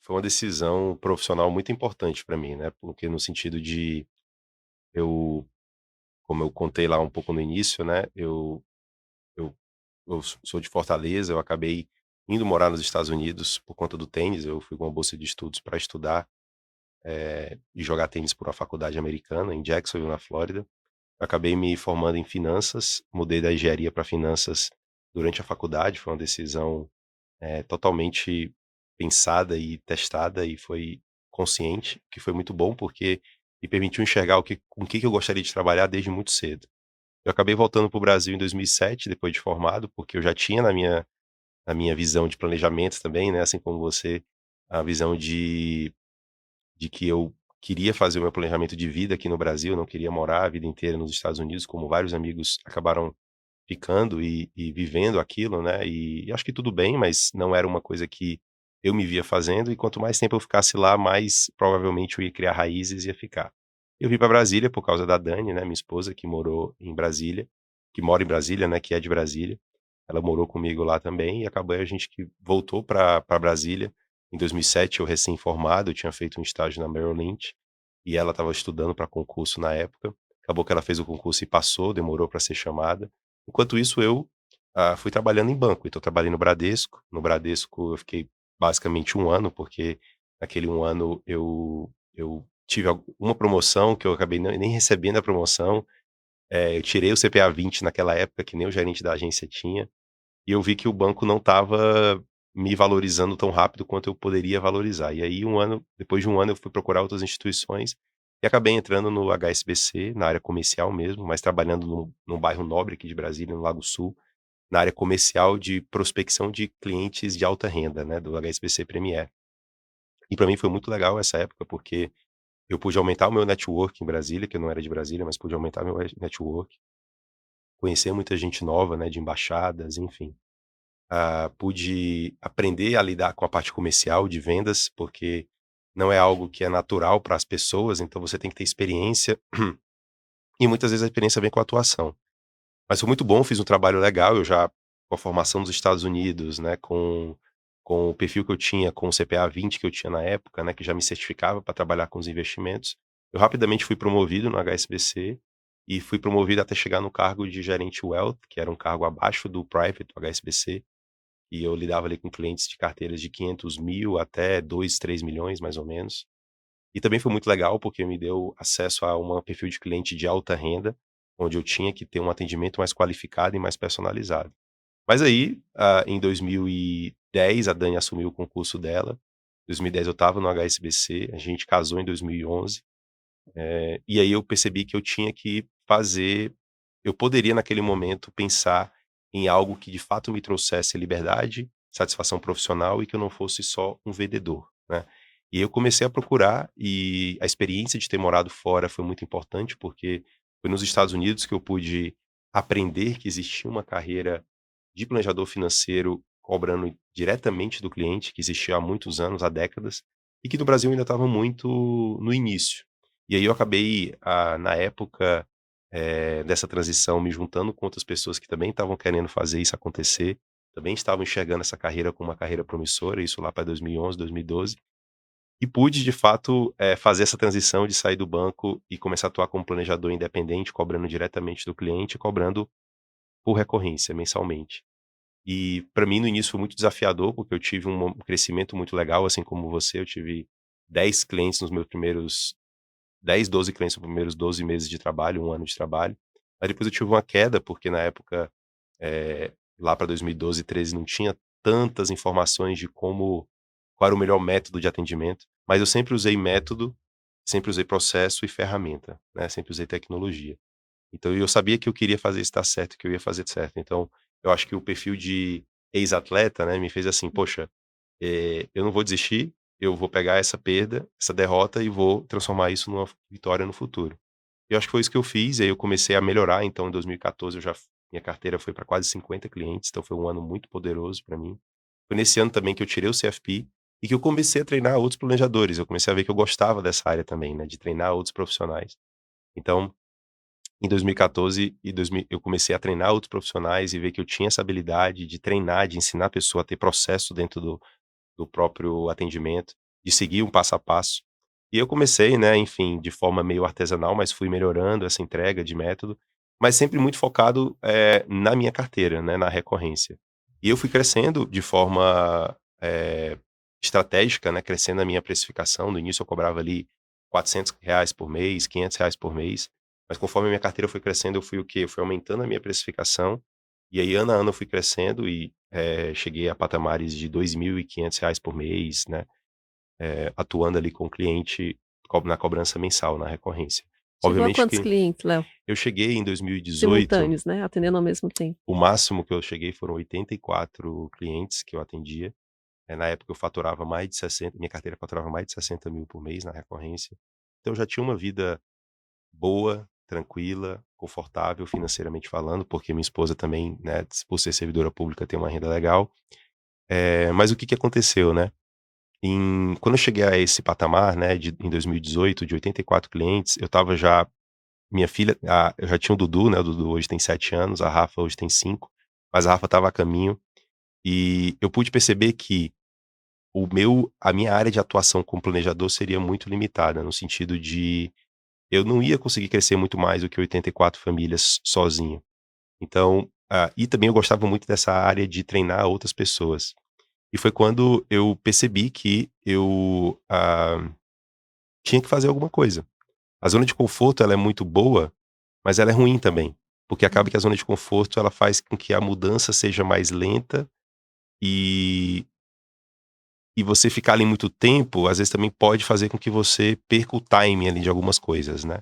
foi uma decisão profissional muito importante para mim, né, porque no sentido de eu como eu contei lá um pouco no início, né, eu sou de Fortaleza, eu acabei indo morar nos Estados Unidos por conta do tênis, eu fui com uma bolsa de estudos para estudar, e jogar tênis por uma faculdade americana em Jacksonville, na Flórida. Eu acabei me formando em finanças, mudei da engenharia para finanças durante a faculdade, foi uma decisão, totalmente pensada e testada e foi consciente, que foi muito bom, porque me permitiu enxergar o que com o que eu gostaria de trabalhar desde muito cedo. Eu acabei voltando para o Brasil em 2007, depois de formado, porque eu já tinha na minha visão de planejamento também, né, assim como você, a visão de que eu queria fazer o meu planejamento de vida aqui no Brasil, não queria morar a vida inteira nos Estados Unidos, como vários amigos acabaram ficando e vivendo aquilo, né, e acho que tudo bem, mas não era uma coisa que eu me via fazendo, e quanto mais tempo eu ficasse lá, mais provavelmente eu ia criar raízes e ia ficar. Eu vim para Brasília por causa da Dani, né, minha esposa, que morou em Brasília, que mora em Brasília, né, que é de Brasília. Ela morou comigo lá também e acabou a gente que voltou para Brasília. Em 2007, eu recém-formado, eu tinha feito um estágio na Merrill Lynch, e ela estava estudando para concurso na época. Acabou que ela fez o concurso e passou, demorou para ser chamada. Enquanto isso eu, fui trabalhando em banco, então eu trabalhei no Bradesco. No Bradesco eu fiquei basicamente 1 ano, porque naquele 1 ano eu tive uma promoção que eu acabei nem recebendo a promoção, eu tirei o CPA 20 naquela época, que nem o gerente da agência tinha, e eu vi que o banco não estava me valorizando tão rápido quanto eu poderia valorizar. E aí depois de 1 ano eu fui procurar outras instituições, e acabei entrando no HSBC, na área comercial mesmo, mas trabalhando num bairro nobre aqui de Brasília, no Lago Sul, na área comercial de prospecção de clientes de alta renda, né, do HSBC Premier. E para mim foi muito legal essa época, porque eu pude aumentar o meu network em Brasília, que eu não era de Brasília, mas pude aumentar meu network, conhecer muita gente nova, né, de embaixadas, enfim. Pude aprender a lidar com a parte comercial de vendas, porque não é algo que é natural para as pessoas, então você tem que ter experiência, e muitas vezes a experiência vem com a atuação. Mas foi muito bom, fiz um trabalho legal, eu já com a formação dos Estados Unidos, né, com o perfil que eu tinha, com o CPA 20 que eu tinha na época, né, que já me certificava para trabalhar com os investimentos, eu rapidamente fui promovido no HSBC, e fui promovido até chegar no cargo de gerente wealth, que era um cargo abaixo do private do HSBC, e eu lidava ali com clientes de carteiras de 500 mil até 2, 3 milhões mais ou menos. E também foi muito legal, porque me deu acesso a um perfil de cliente de alta renda, onde eu tinha que ter um atendimento mais qualificado e mais personalizado. Mas aí, em 2010, a Dani assumiu o concurso dela. Em 2010 eu estava no HSBC, a gente casou em 2011, e aí eu percebi que eu poderia naquele momento pensar em algo que de fato me trouxesse liberdade, satisfação profissional e que eu não fosse só um vendedor, né. E eu comecei a procurar, e a experiência de ter morado fora foi muito importante, porque foi nos Estados Unidos que eu pude aprender que existia uma carreira de planejador financeiro cobrando diretamente do cliente, que existia há muitos anos, há décadas, e que no Brasil ainda estava muito no início. E aí eu acabei, na época, dessa transição, me juntando com outras pessoas que também estavam querendo fazer isso acontecer, também estavam enxergando essa carreira como uma carreira promissora, isso lá para 2011, 2012, e pude de fato, fazer essa transição de sair do banco e começar a atuar como planejador independente, cobrando diretamente do cliente, cobrando por recorrência, mensalmente. E para mim no início foi muito desafiador, porque eu tive um crescimento muito legal, assim como você, eu tive 10 clientes nos meus primeiros 10, 12 clientes nos primeiros 12 meses de trabalho, 1 ano de trabalho. Aí depois eu tive uma queda, porque na época, lá para 2012, 13 não tinha tantas informações de qual era o melhor método de atendimento, mas eu sempre usei método, sempre usei processo e ferramenta, né, sempre usei tecnologia. Então eu sabia que eu queria fazer isso dar certo, que eu ia fazer certo. Então, eu acho que o perfil de ex-atleta, né, me fez assim: "Poxa, eu não vou desistir, eu vou pegar essa perda, essa derrota e vou transformar isso numa vitória no futuro". E eu acho que foi isso que eu fiz, e aí eu comecei a melhorar, então em 2014 minha carteira foi para quase 50 clientes, então foi um ano muito poderoso para mim. Foi nesse ano também que eu tirei o CFP e que eu comecei a treinar outros planejadores, eu comecei a ver que eu gostava dessa área também, né, de treinar outros profissionais. Então em 2014 e 2000 eu comecei a treinar outros profissionais e ver que eu tinha essa habilidade de treinar, de ensinar a pessoa a ter processo dentro do próprio atendimento, de seguir um passo a passo. E eu comecei, né, enfim, de forma meio artesanal, mas fui melhorando essa entrega de método, mas sempre muito focado, na minha carteira, né, na recorrência. E eu fui crescendo de forma, estratégica, né, crescendo a minha precificação. No início eu cobrava ali R$ 400 por mês, R$ 500 por mês, mas conforme a minha carteira foi crescendo, eu fui o quê? Eu fui aumentando a minha precificação, e aí ano a ano eu fui crescendo e, cheguei a patamares de R$ 2.500 por mês, né, atuando ali com o cliente na cobrança mensal, na recorrência. Chegou a Obviamente quantos que clientes, Léo? eu cheguei em 2018, Simultâneos, né, atendendo ao mesmo tempo. o máximo que eu cheguei foram 84 clientes que eu atendia. Na época eu faturava mais de 60, minha carteira faturava mais de 60.000 por mês na recorrência. Então eu já tinha uma vida boa, tranquila, confortável financeiramente falando, porque minha esposa também, né, por ser servidora pública, tem uma renda legal. Mas o que que aconteceu, né? Quando eu cheguei a esse patamar, né, em 2018, de 84 clientes, eu estava já minha filha, eu já tinha o Dudu, né, o Dudu hoje tem 7 anos, a Rafa hoje tem 5, mas a Rafa estava a caminho, e eu pude perceber que a minha área de atuação como planejador seria muito limitada, no sentido de eu não ia conseguir crescer muito mais do que 84 famílias sozinho. Então, e também eu gostava muito dessa área de treinar outras pessoas. E foi quando eu percebi que eu, tinha que fazer alguma coisa. A zona de conforto ela é muito boa, mas ela é ruim também, porque acaba Hum. que a zona de conforto ela faz com que a mudança seja mais lenta, e você ficar ali muito tempo, às vezes também pode fazer com que você perca o timing ali de algumas coisas, né.